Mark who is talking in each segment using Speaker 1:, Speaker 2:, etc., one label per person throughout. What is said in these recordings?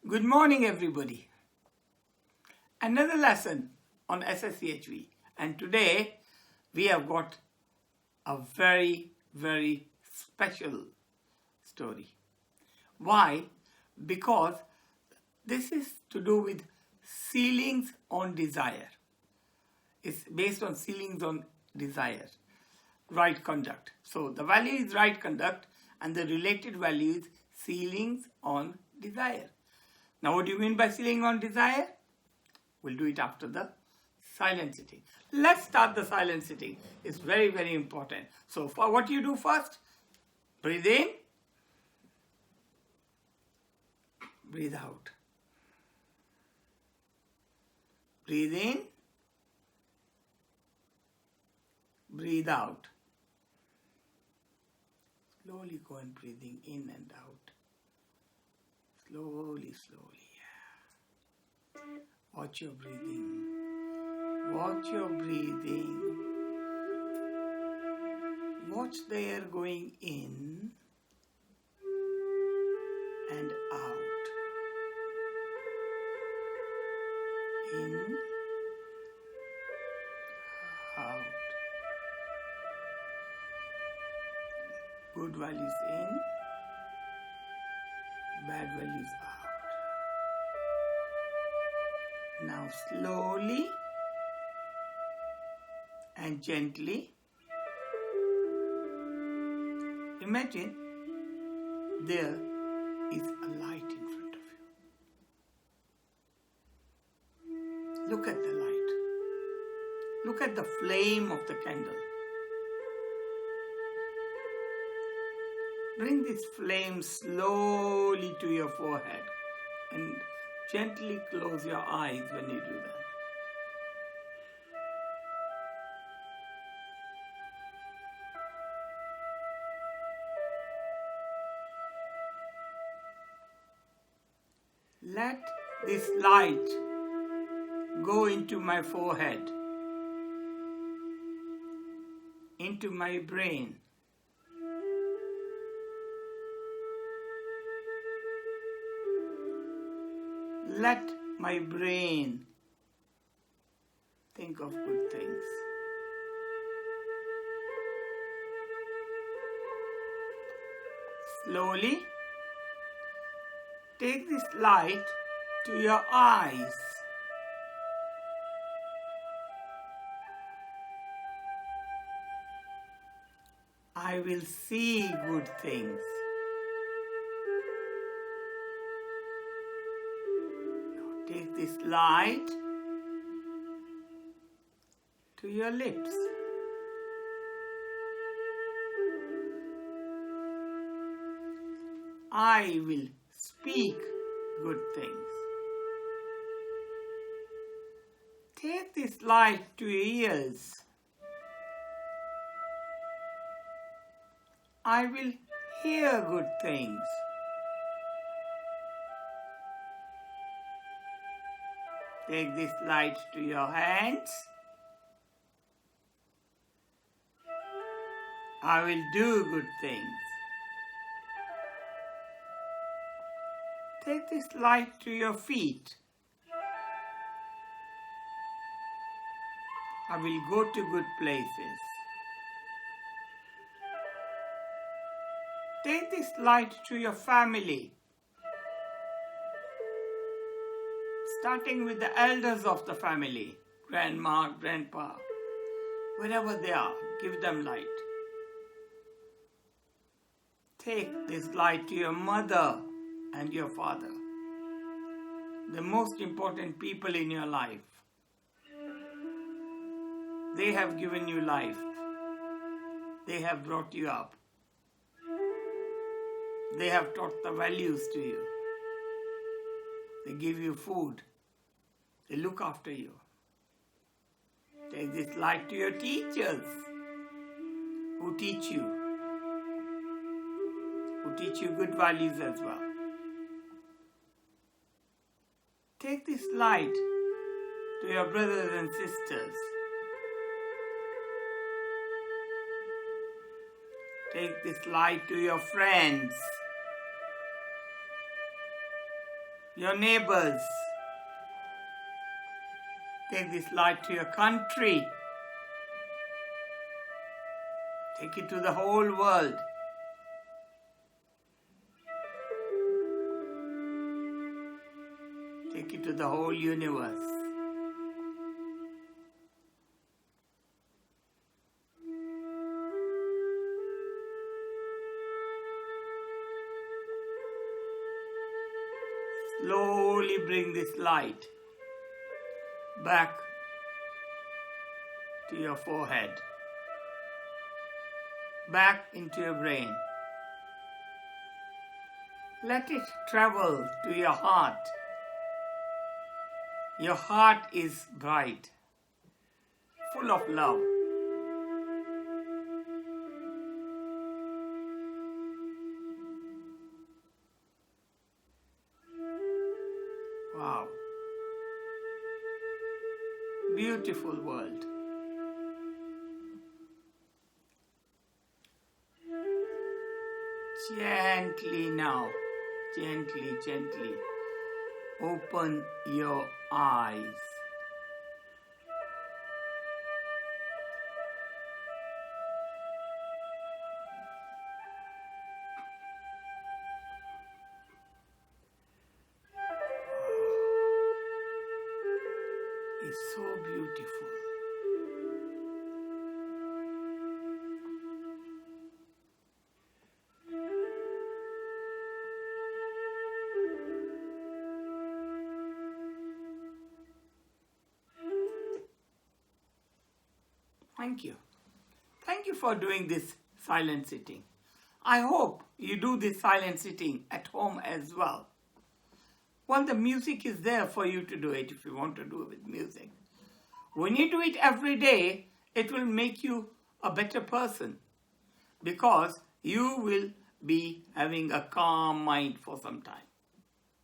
Speaker 1: Good morning, everybody. Another lesson on SSCHV, and today we have got a very special story. Why? Because this is to do with ceilings on desire. It's based on ceilings on desire, right conduct. So the value is right conduct and the related value is ceilings on desire. Now what do you mean by ceiling on desire? We'll do it after the silent sitting. Let's start the silent sitting. It's very important. So for what you do first, breathe in, breathe out. Breathe in, breathe out. Slowly go and breathing in and out. Slowly. Watch your breathing. Watch your breathing. Watch the air going in and out. In, out. Good values in, bad values out. Now slowly and gently imagine there is a light in front of you. Look at the light. Look at the flame of the candle. Bring this flame slowly to your forehead and gently close your eyes when you do that. Let this light go into my forehead, into my brain. Let my brain think of good things. Slowly take this light to your eyes. I will see good things. Take this light to your lips. I will speak good things. Take this light to your ears. I will hear good things. Take this light to your hands. I will do good things. Take this light to your feet. I will go to good places. Take this light to your family. Starting with the elders of the family, grandma, grandpa, wherever they are, give them light. Take this light to your mother and your father, the most important people in your life. They have given you life. They have brought you up. They have taught the values to you. They give you food. They look after you. Take this light to your teachers who teach you good values as well. Take this light to your brothers and sisters. Take this light to your friends. your neighbors. Take this light to your country. Take it to the whole world. Take it to the whole universe. Slowly bring this light back to your forehead, back into your brain. Let it travel to your heart. Your heart is bright, full of love. Wow. Beautiful world. Gently now, gently, gently, open your eyes. It's so beautiful. Thank you. Thank you for doing this silent sitting. I hope you do this silent sitting at home as well. Well, the music is there for you to do it if you want to do it with music. When you do it every day, it will make you a better person because you will be having a calm mind for some time,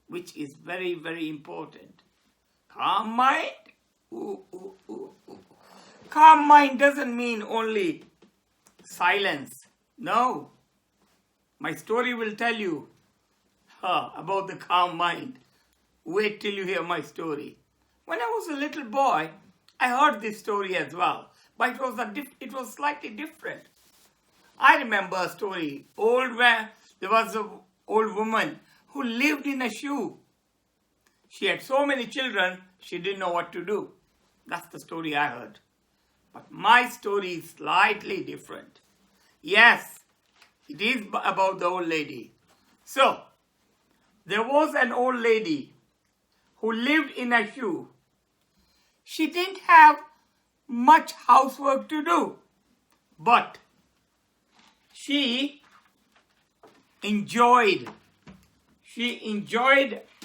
Speaker 1: which is very, very important. Calm mind? Ooh, ooh, ooh, ooh. Calm mind doesn't mean only silence. No. My story will tell you about the calm mind. Wait till you hear my story. When I was a little boy, I heard this story as well, but it was slightly different. I remember a story where there was an old woman who lived in a shoe. She had so many children, she didn't know what to do. That's the story I heard. But my story is slightly different. Yes, it is about the old lady. So, there was an old lady who lived in a shoe. She didn't have much housework to do, but she enjoyed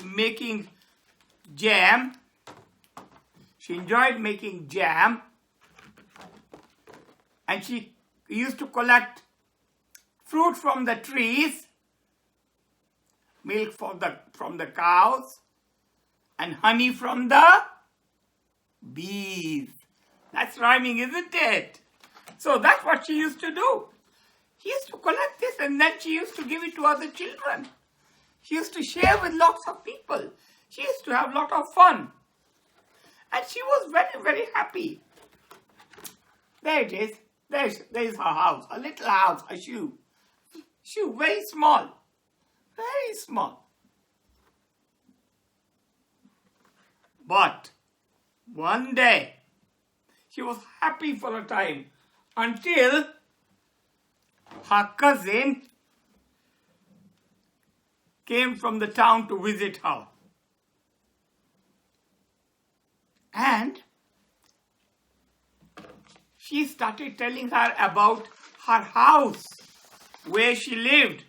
Speaker 1: making jam. She enjoyed making jam, and she used to collect fruit from the trees, milk from the cows, and honey from the bees. That's rhyming, isn't it? So that's what she used to do. She used to collect this and then she used to give it to other children. She used to share with lots of people. She used to have a lot of fun. And she was very, very happy. There it is. There's her house. A little house, a shoe. Shoe, very small. Very small. But one day, she was happy for a time until her cousin came from the town to visit her. And she started telling her about her house, where she lived.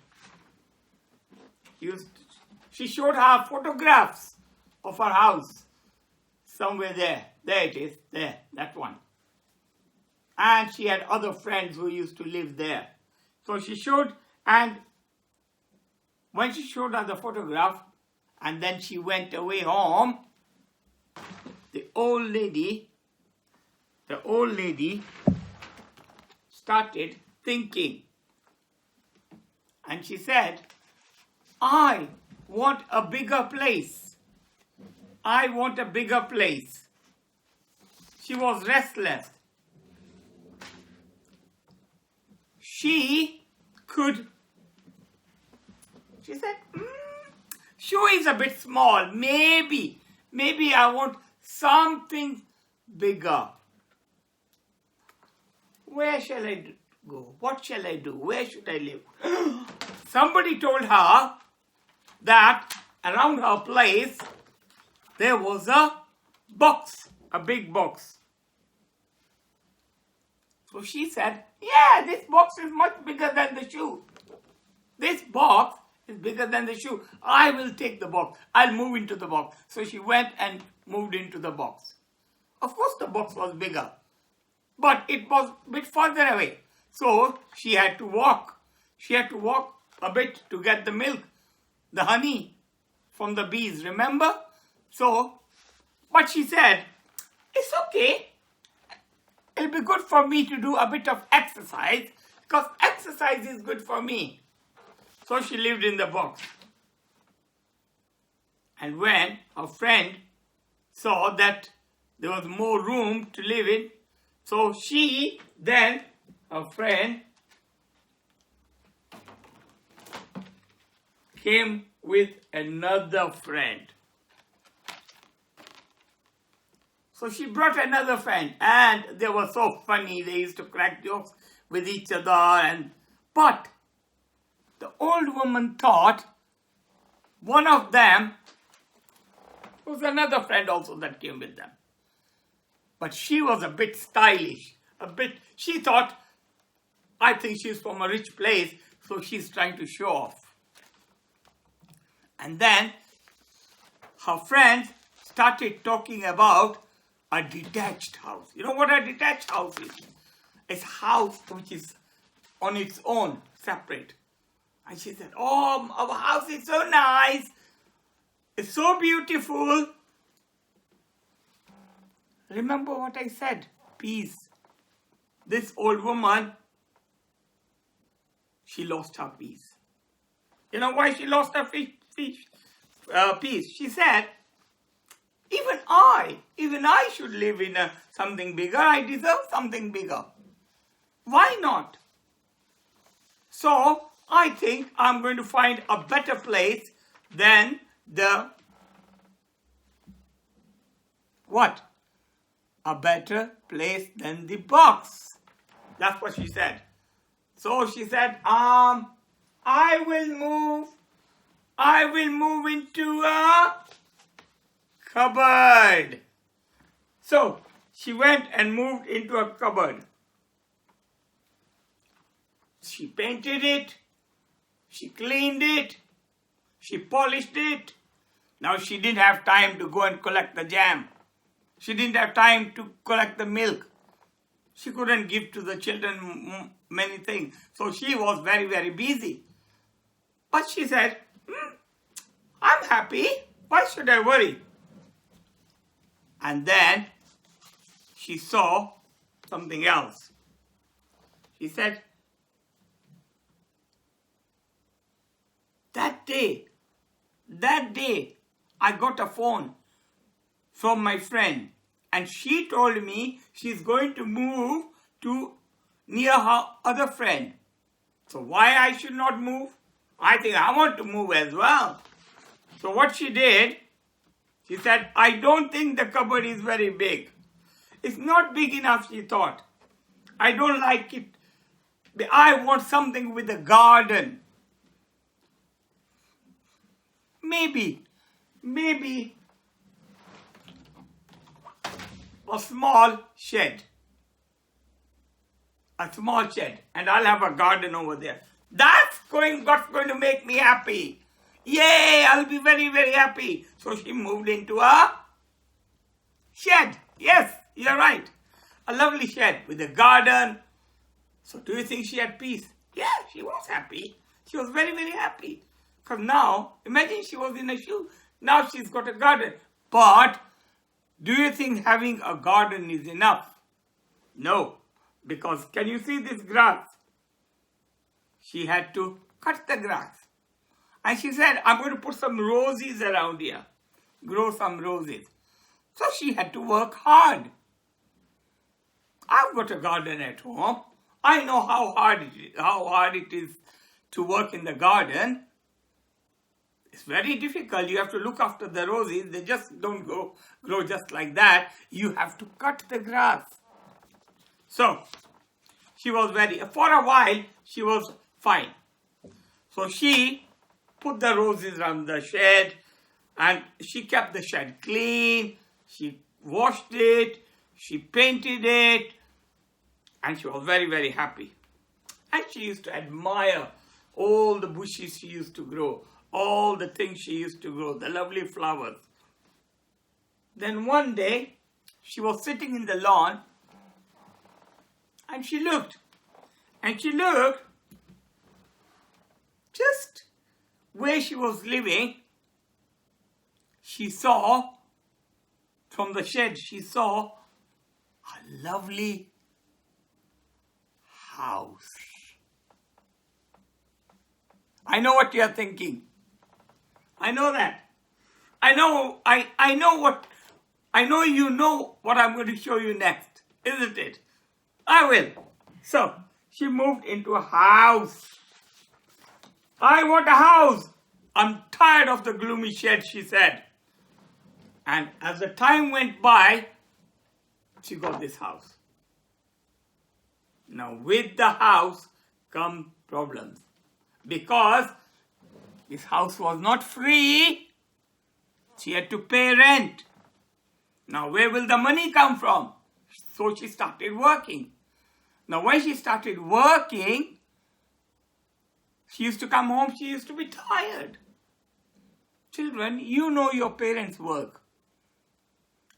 Speaker 1: She showed her photographs of her house. Somewhere there. There it is. There. That one. And she had other friends who used to live there. So she showed, and when she showed her the photograph, and then she went away home, the old lady started thinking. And she said, I want a bigger place. I want a bigger place. She was restless. She said, shoe is a bit small. Maybe I want something bigger. Where shall I go? What shall I do? Where should I live? Somebody told her that around her place there was a box, a big box. So she said, yeah, this box is much bigger than the shoe. This box is bigger than the shoe. I will take the box. I'll move into the box. So she went and moved into the box. Of course the box was bigger, but it was a bit further away. So she had to walk. She had to walk a bit to get the milk, the honey from the bees, remember? So, but she said, it's okay. It'll be good for me to do a bit of exercise because exercise is good for me. So she lived in the box. And when her friend saw that there was more room to live in, so her friend came with another friend. So she brought another friend, and they were so funny. They used to crack jokes with each other. But the old woman thought one of them was another friend also that came with them. But she was a bit stylish. She thought, I think she's from a rich place, so she's trying to show off. And then her friends started talking about a detached house. You know what a detached house is? It's a house which is on its own, separate. And she said, oh, our house is so nice. It's so beautiful. Remember what I said? Peace. This old woman, she lost her peace. You know why she lost her peace? She said, even I should live in something bigger. I deserve something bigger. Why not? So I think I'm going to find a better place than a better place than the box. That's what she said. So she said, I will move into a cupboard. So she went and moved into a cupboard. She painted it. She cleaned it. She polished it. Now she didn't have time to go and collect the jam. She didn't have time to collect the milk. She couldn't give to the children many things. So she was very, very busy. But she said, I'm happy. Why should I worry? And then she saw something else. She said, that day, I got a phone from my friend, and she told me she's going to move to near her other friend. So why I should not move? I think I want to move as well. So what she did, she said, I don't think the cupboard is very big. It's not big enough, she thought. I don't like it. I want something with a garden. Maybe a small shed. And I'll have a garden over there. That's going to make me happy. Yay, I'll be very, very happy. So she moved into a shed. Yes, you're right. A lovely shed with a garden. So do you think she had peace? Yeah, she was happy. She was very, very happy. Because now, imagine she was in a shoe. Now she's got a garden. But do you think having a garden is enough? No. Because can you see this grass? She had to cut the grass. And she said, I'm going to put some roses around here. Grow some roses. So she had to work hard. I've got a garden at home. I know how hard it is to work in the garden. It's very difficult. You have to look after the roses. They just don't grow just like that. You have to cut the grass. So she was for a while, she was fine. So she put the roses around the shed and she kept the shed clean. She washed it. She painted it. And she was very, very happy. And she used to admire all the bushes she used to grow, all the things she used to grow, the lovely flowers. Then one day, she was sitting in the lawn and she looked. And she looked just where she was living. She saw, from the shed, she saw a lovely house. I know what you are thinking. I know that. I know you know what I'm going to show you next, isn't it? I will. So, she moved into a house. I want a house. I'm tired of the gloomy shed, she said. And as the time went by, she got this house. Now, with the house come problems. Because this house was not free. She had to pay rent. Now, where will the money come from? So she started working. Now, when she started working, she used to come home, she used to be tired. Children, you know your parents work.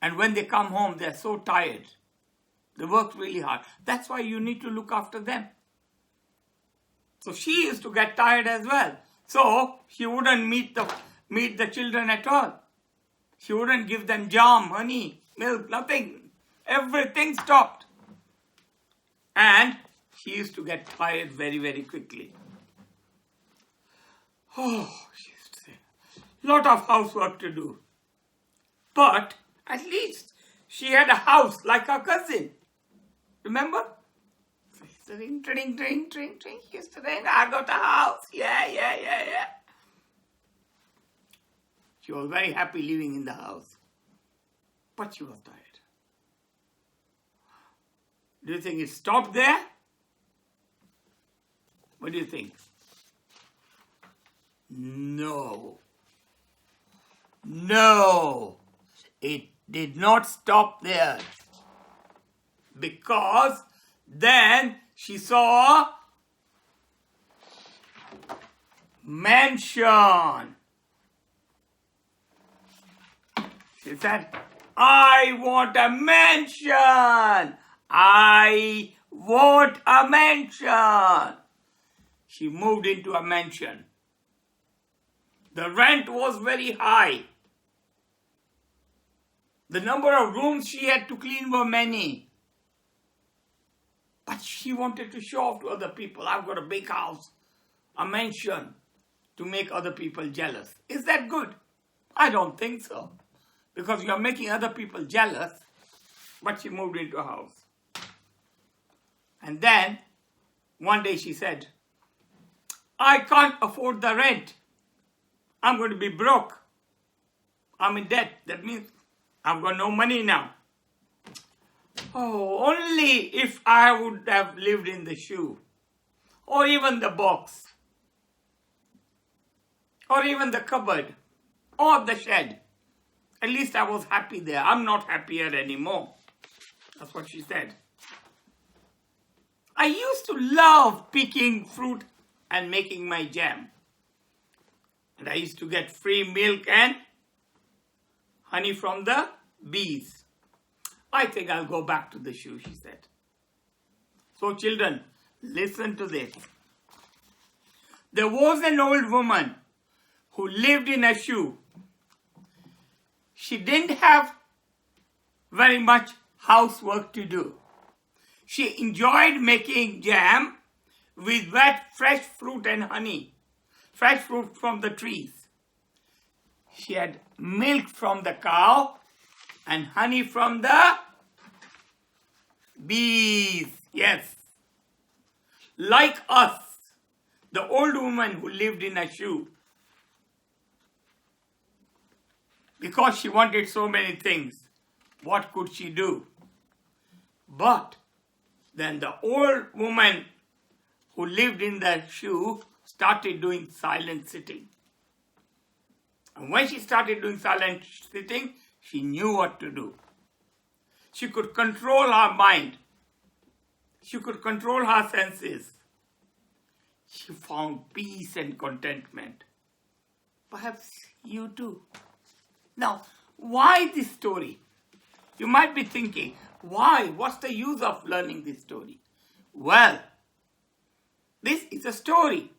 Speaker 1: And when they come home, they're so tired. They work really hard. That's why you need to look after them. So she used to get tired as well. So she wouldn't meet the children at all. She wouldn't give them jam, honey, milk, nothing. Everything stopped. And she used to get tired very, very quickly. Oh, she used to say, lot of housework to do. But at least she had a house like her cousin. Remember? Ring, ring, ring, ring, ring. She used to ring, I got a house. Yeah. She was very happy living in the house. But she was tired. Do you think it stopped there? What do you think? No. It did not stop there. Because then she saw mansion. She said, I want a mansion. I want a mansion. She moved into a mansion. The rent was very high. The number of rooms she had to clean were many. But she wanted to show off to other people. I've got a big house, a mansion, to make other people jealous. Is that good? I don't think so. Because you are making other people jealous. But she moved into a house. And then, one day she said, I can't afford the rent. I'm going to be broke. I'm in debt. That means I've got no money now. Oh, only if I would have lived in the shoe. Or even the box. Or even the cupboard. Or the shed. At least I was happy there. I'm not happier anymore. That's what she said. I used to love picking fruit and making my jam. And I used to get free milk and honey from the bees. I think I'll go back to the shoe, she said. So children, listen to this. There was an old woman who lived in a shoe. She didn't have very much housework to do. She enjoyed making jam with wet fresh fruit and honey. fresh fruit from the trees. She had milk from the cow and honey from the bees. Yes. Like us, the old woman who lived in a shoe, because she wanted so many things, what could she do? But then the old woman who lived in the shoe started doing silent sitting. And when she started doing silent sitting, she knew what to do. She could control her mind. She could control her senses. She found peace and contentment. Perhaps you too. Now, why this story? You might be thinking, why? What's the use of learning this story? Well, this is a story.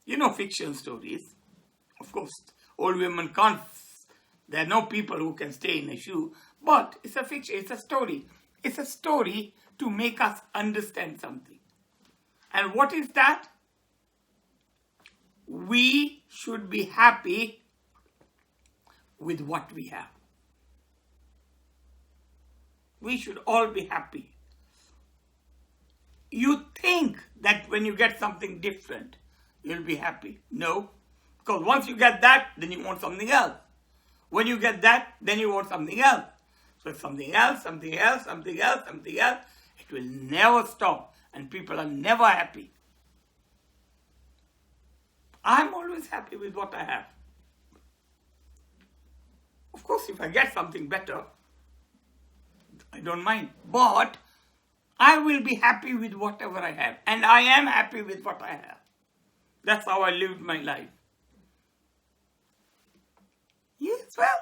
Speaker 1: You know fiction stories. Of course, old women can't. There are no people who can stay in a shoe. But it's a fiction. It's a story. It's a story to make us understand something. And what is that? We should be happy with what we have. We should all be happy. You think that when you get something different, you'll be happy. No. Because once you get that, then you want something else. When you get that, then you want something else. So something else, something else, something else, something else. It will never stop. And people are never happy. I'm always happy with what I have. Of course, if I get something better, I don't mind. But I will be happy with whatever I have. And I am happy with what I have. That's how I lived my life. Yes, well,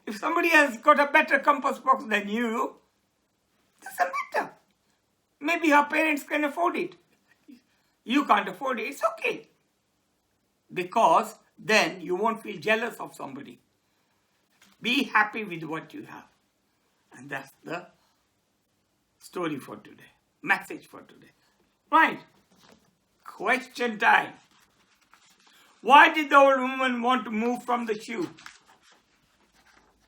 Speaker 1: if somebody has got a better compass box than you, doesn't matter. Maybe her parents can afford it. You can't afford it. It's okay. Because then you won't feel jealous of somebody. Be happy with what you have. And that's the story for today. Message for today. Right. Question time. Why did the old woman want to move from the shoe?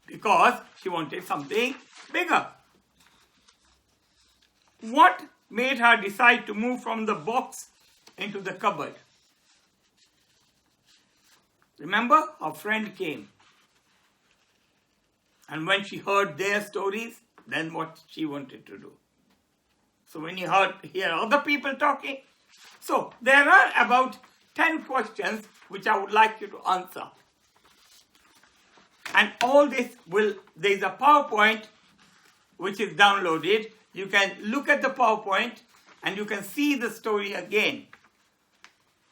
Speaker 1: Because she wanted something bigger. What made her decide to move from the box into the cupboard? Remember, her friend came. And when she heard their stories, then what she wanted to do. So when you hear other people talking, so there are about 10 questions which I would like you to answer. And all this there is a PowerPoint which is downloaded. You can look at the PowerPoint and you can see the story again.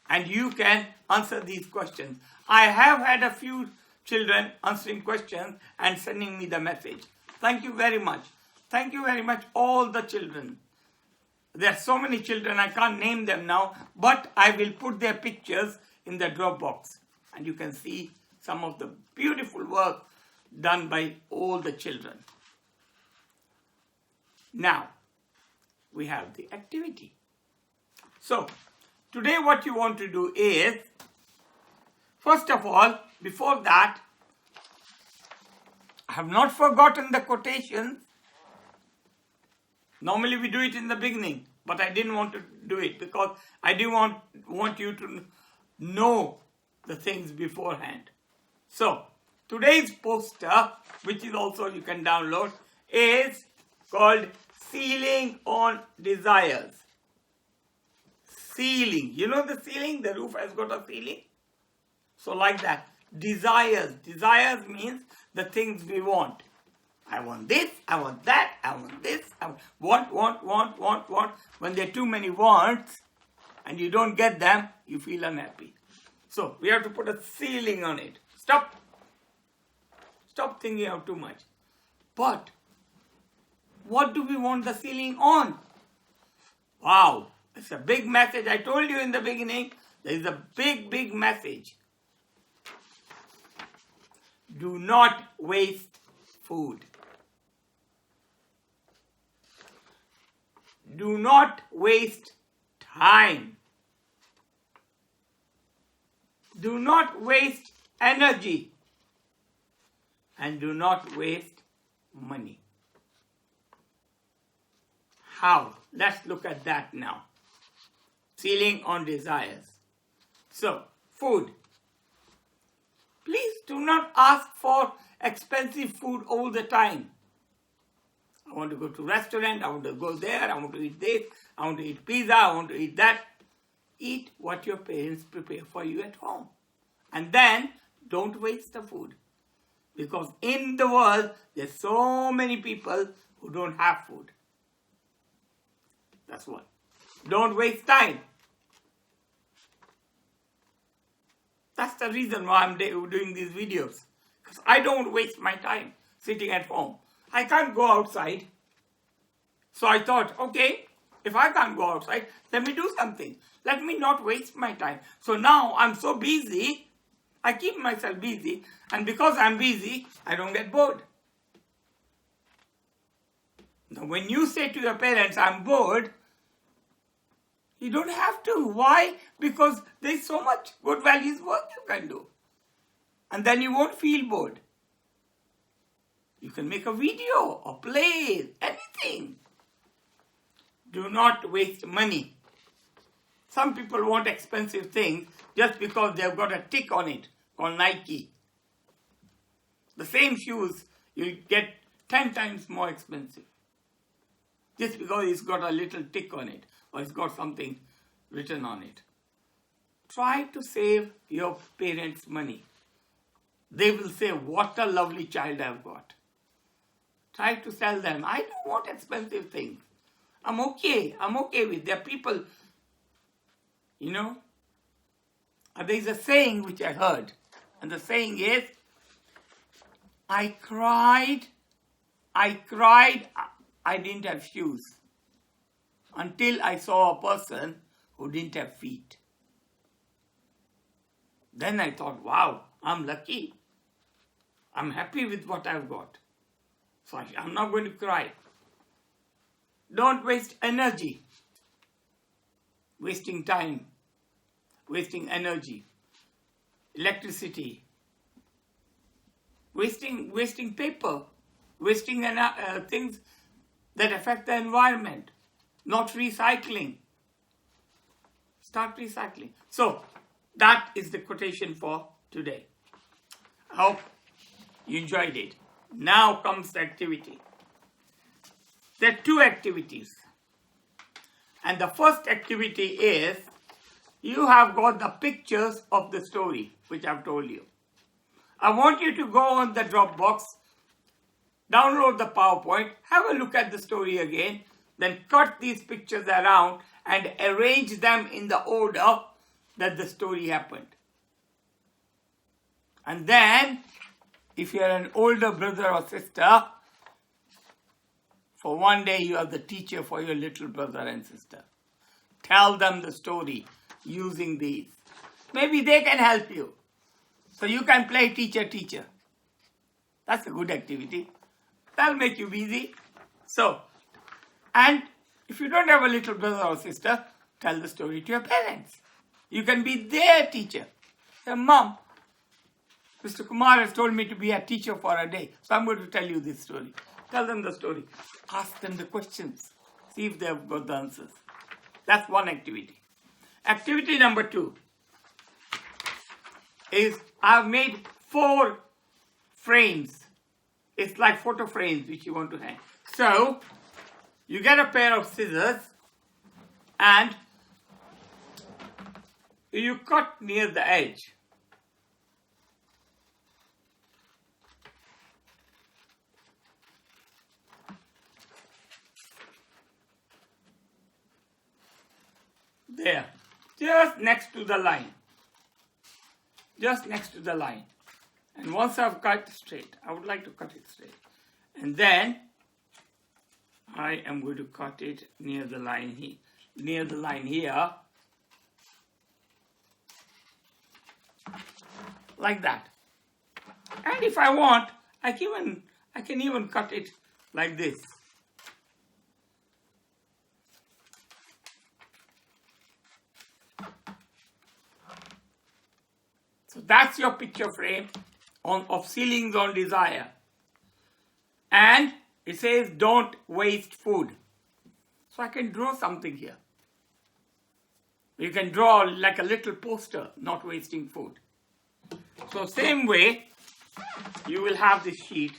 Speaker 1: And you can answer these questions. I have had a few children answering questions and sending me the message. Thank you very much. Thank you very much, all the children. There are so many children, I can't name them now, but I will put their pictures in the Dropbox. And you can see some of the beautiful work done by all the children. Now, we have the activity. So, today what you want to do is, first of all, before that, I have not forgotten the quotations. Normally we do it in the beginning, but I didn't want to do it because I do want you to know the things beforehand. So, today's poster, which is also you can download, is called Ceiling on Desires. Ceiling. You know the ceiling? The roof has got a ceiling. So like that. Desires. Desires means the things we want. I want this, I want that, I want this, I want. When there are too many wants and you don't get them, you feel unhappy. So we have to put a ceiling on it. Stop thinking out too much. But what do we want the ceiling on? Wow, it's a big message. I told you in the beginning, there is a big message. Do not waste food. Do not waste time. do not waste energy and do not waste money. How? Let's look at that now. Ceiling on desires. So, food. Please do not ask for expensive food all the time. I want to go to a restaurant, I want to go there, I want to eat this, I want to eat pizza, I want to eat that. Eat what your parents prepare for you at home. And then, don't waste the food. Because in the world, there's so many people who don't have food. That's one. Don't waste time. That's the reason why I'm doing these videos. Because I don't waste my time sitting at home. I can't go outside. So I thought, okay, if I can't go outside, let me do something. Let me not waste my time. So now I'm so busy, I keep myself busy. And because I'm busy, I don't get bored. Now when you say to your parents, I'm bored, you don't have to. Why? Because there's so much good values work you can do. And then you won't feel bored. You can make a video or play, anything. Do not waste money. Some people want expensive things just because they've got a tick on it called Nike. The same shoes you get 10 times more expensive. Just because it's got a little tick on it or it's got something written on it. Try to save your parents' money. They will say, what a lovely child I've got. Try to tell them, I don't want expensive things. I'm okay with their people. You know, there's a saying which I heard. And the saying is, I cried, I didn't have shoes. Until I saw a person who didn't have feet. Then I thought, wow, I'm lucky. I'm happy with what I've got. So I'm not going to cry. Don't waste energy. Wasting time. Wasting energy. Electricity. Wasting paper. Wasting things that affect the environment. Not recycling. Start recycling. So, that is the quotation for today. I hope you enjoyed it. Now comes the activity. There are two activities. And the first activity is, you have got the pictures of the story, which I've told you. I want you to go on the Dropbox, download the PowerPoint, have a look at the story again, then cut these pictures around and arrange them in the order that the story happened. And then, if you're an older brother or sister, for one day you are the teacher for your little brother and sister. Tell them the story using these. Maybe they can help you. So you can play teacher. That's a good activity. That'll make you busy. So, and if you don't have a little brother or sister, tell the story to your parents. You can be their teacher. Say, Mom, Mr. Kumar has told me to be a teacher for a day, so I'm going to tell you this story. Tell them the story. Ask them the questions. See if they've got the answers. That's one activity. Activity number 2 is I've made 4 frames. It's like photo frames which you want to hang. So, you get a pair of scissors and you cut near the edge. There, just next to the line. Just next to the line. And once I've cut straight, I would like to cut it straight. And then I am going to cut it near the line here. Near the line here. Like that. And if I want, I can even cut it like this. So that's your picture frame of ceilings on desire. And it says don't waste food. So I can draw something here. You can draw like a little poster, not wasting food. So same way, you will have this sheet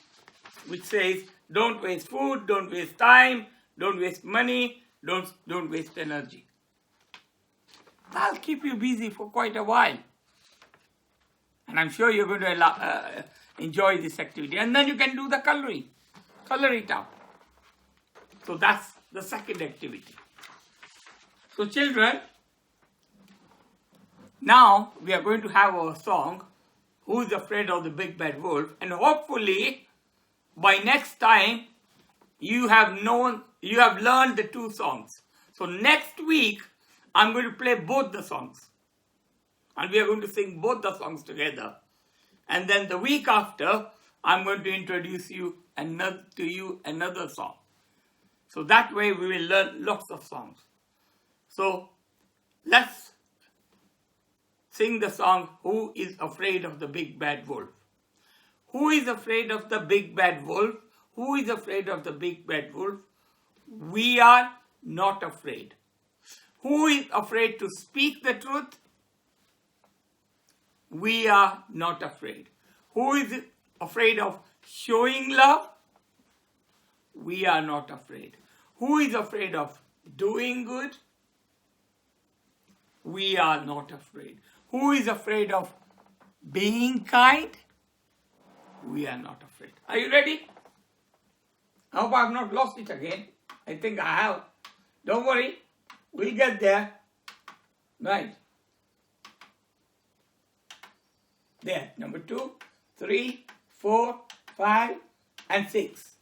Speaker 1: which says don't waste food, don't waste time, don't waste money, don't waste energy. That'll keep you busy for quite a while. And I'm sure you're going to enjoy this activity. And then you can do the coloring. Color it out. So that's the second activity. So children, now we are going to have our song, Who's Afraid of the Big Bad Wolf? And hopefully by next time you have learned the two songs. So next week I'm going to play both the songs. And we are going to sing both the songs together. And then the week after, I'm going to introduce you another song. So that way we will learn lots of songs. So let's sing the song, Who is Afraid of the Big Bad Wolf? Who is afraid of the big bad wolf? Who is afraid of the big bad wolf? We are not afraid. Who is afraid to speak the truth? We are not afraid. Who is afraid of showing love? We are not afraid. Who is afraid of doing good? We are not afraid. Who is afraid of being kind? We are not afraid. Are you ready? I hope I have not lost it again. I think I have. Don't worry. We'll get there. Right. There. Number 2, 3, 4, 5, and 6.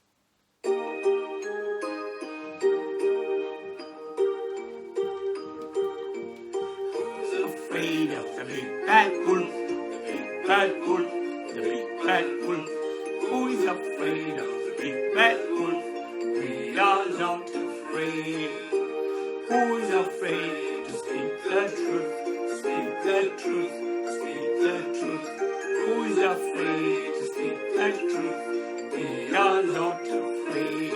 Speaker 1: Afraid of the big bad wolf, the big bad wolf, the big bad wolf. Who is afraid of the big bad wolf? We are not afraid. Who is afraid to speak the truth? Speak the truth, speak the truth. Who is afraid to speak the truth? We are not afraid.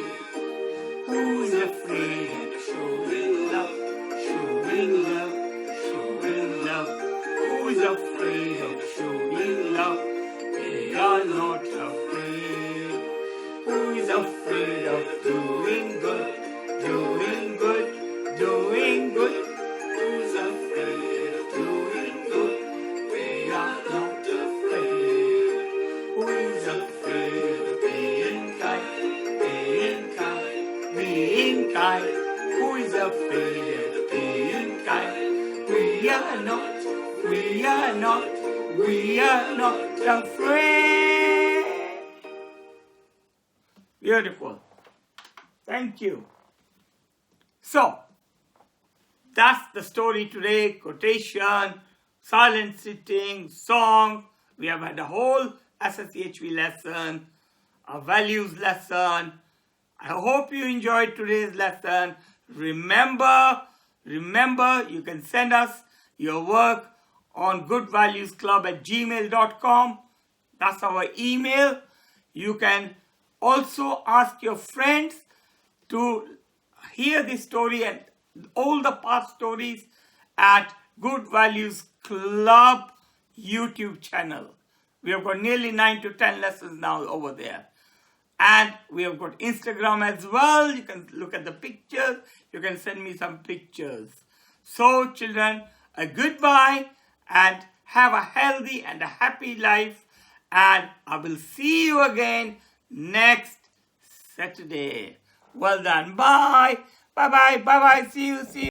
Speaker 1: Who is afraid of showing love, showing love, showing love? Who is afraid of showing love? We are not afraid. Who is afraid of doing good, doing good, doing good? Who's afraid of doing good? We are not afraid. Who is afraid of being kind, being kind, being kind? Who is afraid of being kind? We are not afraid. Beautiful. Thank you. So, that's the story today. Quotation, silent sitting, song. We have had a whole SSCHV lesson, a values lesson. I hope you enjoyed today's lesson. Remember, you can send us your work on goodvaluesclub@gmail.com. That's our email. You can also ask your friends to hear this story and all the past stories at Good Values Club YouTube channel. We have got nearly 9 to 10 lessons now over there. And we have got Instagram as well. You can look at the pictures. You can send me some pictures. So children, a goodbye and have a healthy and a happy life. And I will see you again next Saturday. Well done. Bye. Bye-bye. Bye-bye. See you.